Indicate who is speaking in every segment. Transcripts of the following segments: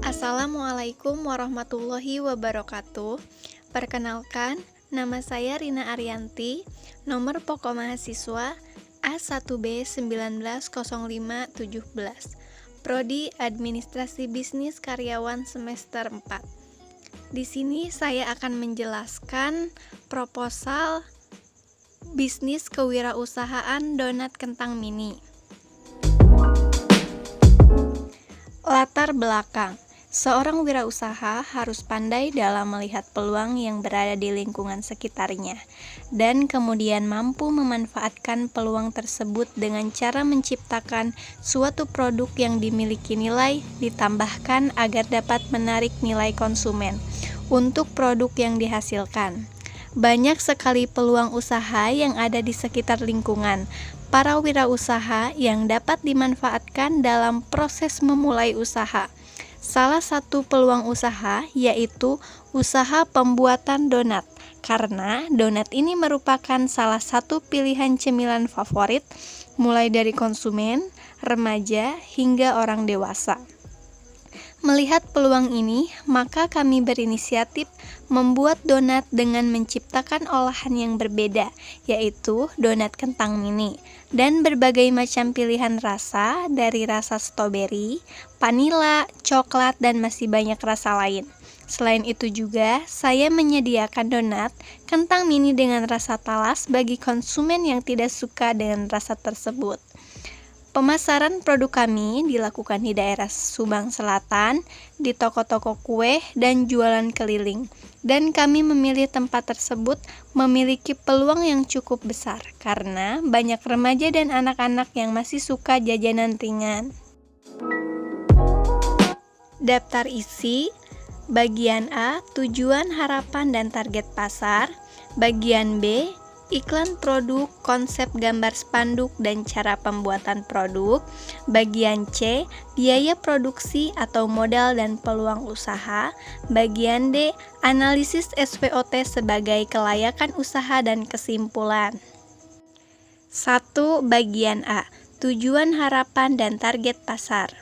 Speaker 1: Assalamualaikum warahmatullahi wabarakatuh. Perkenalkan, nama saya Rina Ariyanti, nomor pokok mahasiswa A1B190517, Prodi Administrasi Bisnis Karyawan semester 4. Di sini saya akan menjelaskan proposal bisnis kewirausahaan donat kentang mini. Latar belakang. Seorang wirausaha harus pandai dalam melihat peluang yang berada di lingkungan sekitarnya, dan kemudian mampu memanfaatkan peluang tersebut dengan cara menciptakan suatu produk yang dimiliki nilai, ditambahkan agar dapat menarik nilai konsumen untuk produk yang dihasilkan. Banyak sekali peluang usaha yang ada di sekitar lingkungan para wirausaha yang dapat dimanfaatkan dalam proses memulai usaha. Salah satu peluang usaha yaitu usaha pembuatan donat, karena donat ini merupakan salah satu pilihan cemilan favorit mulai dari konsumen, remaja, hingga orang dewasa. Melihat peluang ini, maka kami berinisiatif membuat donat dengan menciptakan olahan yang berbeda, yaitu donat kentang mini, dan berbagai macam pilihan rasa dari rasa stroberi, vanila, coklat, dan masih banyak rasa lain. Selain itu juga, saya menyediakan donat kentang mini dengan rasa talas bagi konsumen yang tidak suka dengan rasa tersebut. Pemasaran produk kami dilakukan di daerah Subang Selatan, di toko-toko kue dan jualan keliling. Dan kami memilih tempat tersebut memiliki peluang yang cukup besar karena banyak remaja dan anak-anak yang masih suka jajanan ringan. Daftar isi. Bagian A, tujuan, harapan, dan target pasar. Bagian B, iklan produk, konsep gambar spanduk, dan cara pembuatan produk. Bagian C, biaya produksi atau modal dan peluang usaha. Bagian D, analisis SWOT sebagai kelayakan usaha dan kesimpulan. 1. Bagian A, tujuan, harapan, dan target pasar.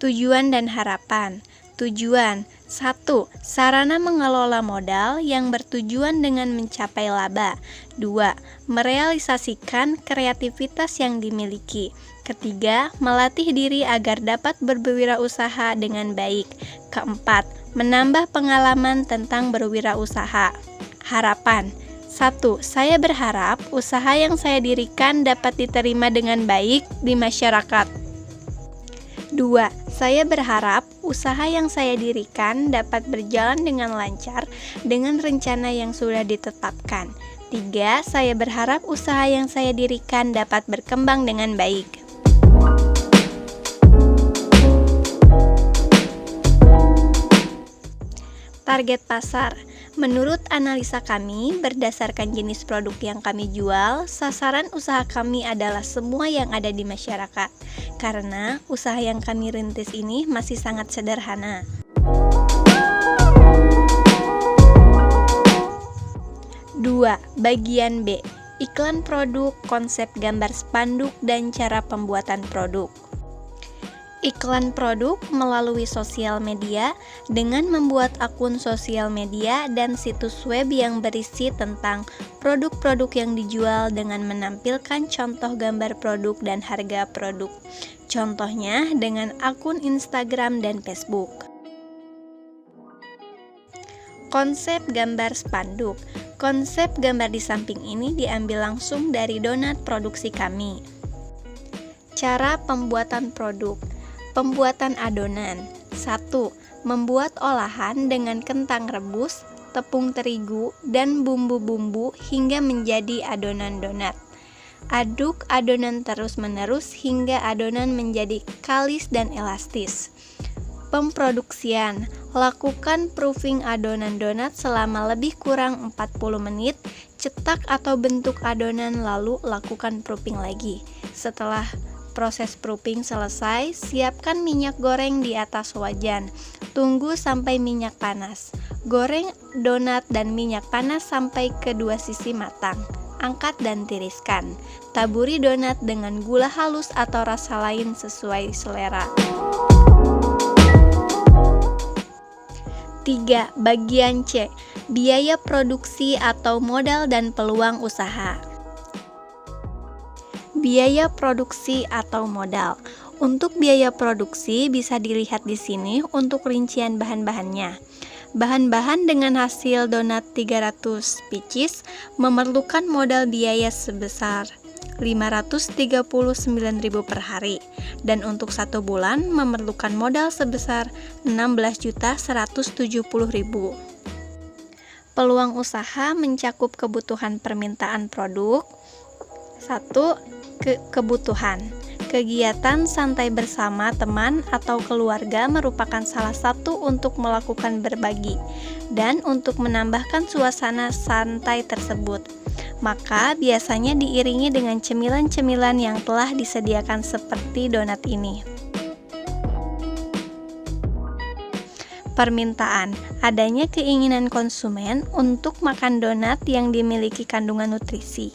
Speaker 1: Tujuan dan harapan. Tujuan 1. Sarana mengelola modal yang bertujuan dengan mencapai laba. 2. Merealisasikan kreativitas yang dimiliki. Ketiga, melatih diri agar dapat berwirausaha dengan baik. Keempat, menambah pengalaman tentang berwirausaha. Harapan 1. Saya berharap usaha yang saya dirikan dapat diterima dengan baik di masyarakat. 2. Saya berharap usaha yang saya dirikan dapat berjalan dengan lancar dengan rencana yang sudah ditetapkan. 3. Saya berharap usaha yang saya dirikan dapat berkembang dengan baik. Target pasar. Menurut analisa kami, berdasarkan jenis produk yang kami jual, sasaran usaha kami adalah semua yang ada di masyarakat. Karena usaha yang kami rintis ini masih sangat sederhana. 2. Bagian B, iklan produk, konsep gambar spanduk, dan cara pembuatan produk. Iklan produk melalui sosial media dengan membuat akun sosial media dan situs web yang berisi tentang produk-produk yang dijual dengan menampilkan contoh gambar produk dan harga produk. Contohnya dengan akun Instagram dan Facebook. Konsep gambar spanduk. Konsep gambar di samping ini diambil langsung dari donat produksi kami. Cara pembuatan produk. Pembuatan adonan. 1. Membuat olahan dengan kentang rebus, tepung terigu, dan bumbu-bumbu hingga menjadi adonan donat. Aduk adonan terus-menerus hingga adonan menjadi kalis dan elastis. Pemproduksian. Lakukan proofing adonan donat selama lebih kurang 40 menit. Cetak atau bentuk adonan lalu lakukan proofing lagi. Setelah proses proofing selesai, siapkan minyak goreng di atas wajan. Tunggu sampai minyak panas. Goreng donat dan minyak panas sampai kedua sisi matang. angkat dan tiriskan. Taburi donat dengan gula halus atau rasa lain sesuai selera. 3. Bagian C. Biaya produksi atau modal dan peluang usaha. Biaya produksi atau modal. Untuk biaya produksi bisa dilihat di sini untuk rincian bahan-bahannya. Bahan-bahan dengan hasil donat 300 pieces memerlukan modal biaya sebesar 539.000 per hari, dan untuk 1 bulan memerlukan modal sebesar 16.170.000. Peluang usaha mencakup kebutuhan permintaan produk. 1. Kebutuhan. Kegiatan santai bersama teman atau keluarga merupakan salah satu untuk melakukan berbagi dan untuk menambahkan suasana santai tersebut. Maka biasanya diiringi dengan cemilan-cemilan yang telah disediakan seperti donat ini. Permintaan. Adanya keinginan konsumen untuk makan donat yang dimiliki kandungan nutrisi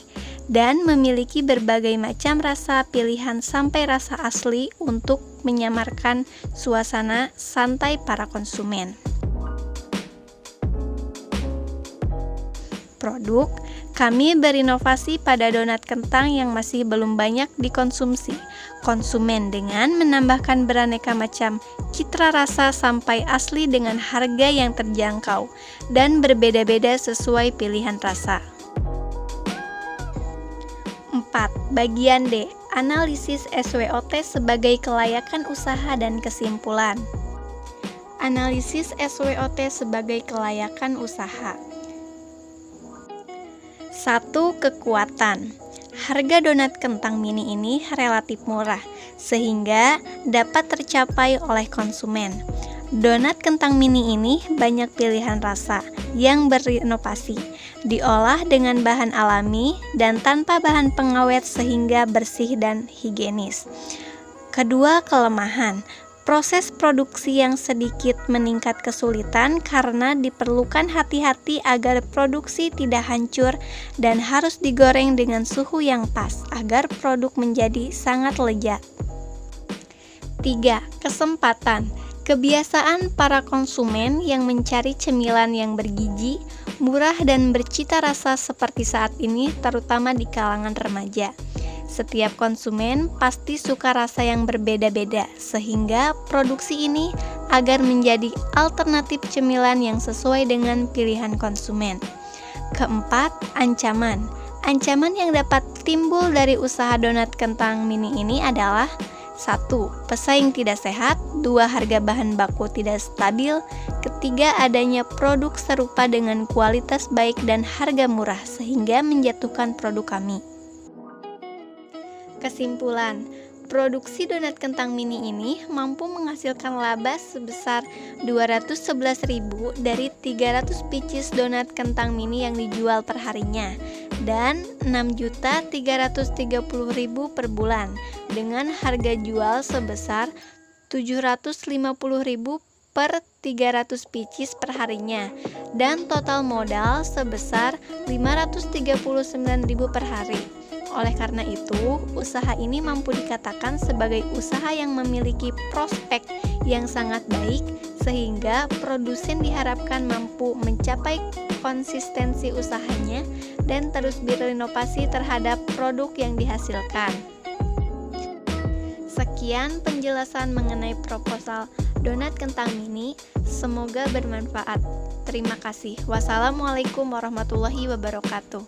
Speaker 1: dan memiliki berbagai macam rasa pilihan sampai rasa asli untuk menyamarkan suasana santai para konsumen. Produk. Kami berinovasi pada donat kentang yang masih belum banyak dikonsumsi konsumen dengan menambahkan beraneka macam citra rasa sampai asli dengan harga yang terjangkau dan berbeda-beda sesuai pilihan rasa. 4. Bagian D. Analisis SWOT sebagai kelayakan usaha dan kesimpulan. Analisis SWOT sebagai kelayakan usaha. 1. Kekuatan. Harga donat kentang mini ini relatif murah, sehingga dapat tercapai oleh konsumen. Donat kentang mini ini banyak pilihan rasa yang berinovasi, diolah dengan bahan alami dan tanpa bahan pengawet sehingga bersih dan higienis. Kedua, kelemahan. Proses produksi yang sedikit meningkat kesulitan karena diperlukan hati-hati agar produksi tidak hancur dan harus digoreng dengan suhu yang pas agar produk menjadi sangat lezat. 3. Kesempatan. Kebiasaan para konsumen yang mencari cemilan yang bergizi, murah dan bercita rasa seperti saat ini, terutama di kalangan remaja. Setiap konsumen pasti suka rasa yang berbeda-beda, sehingga produksi ini agar menjadi alternatif cemilan yang sesuai dengan pilihan konsumen. Keempat, ancaman. Ancaman yang dapat timbul dari usaha donat kentang mini ini adalah 1. Pesaing tidak sehat. 2. Harga bahan baku tidak stabil. Ketiga, adanya produk serupa dengan kualitas baik dan harga murah sehingga menjatuhkan produk kami. Kesimpulan, produksi donat kentang mini ini mampu menghasilkan laba sebesar 211.000 dari 300 pieces donat kentang mini yang dijual per harinya dan 6.330.000 per bulan dengan harga jual sebesar 750.000 per 300 pieces per harinya dan total modal sebesar 539.000 per hari. Oleh karena itu, usaha ini mampu dikatakan sebagai usaha yang memiliki prospek yang sangat baik, sehingga produsen diharapkan mampu mencapai konsistensi usahanya dan terus berinovasi terhadap produk yang dihasilkan. Sekian penjelasan mengenai proposal donat kentang mini, semoga bermanfaat. Terima kasih. Wassalamualaikum warahmatullahi wabarakatuh.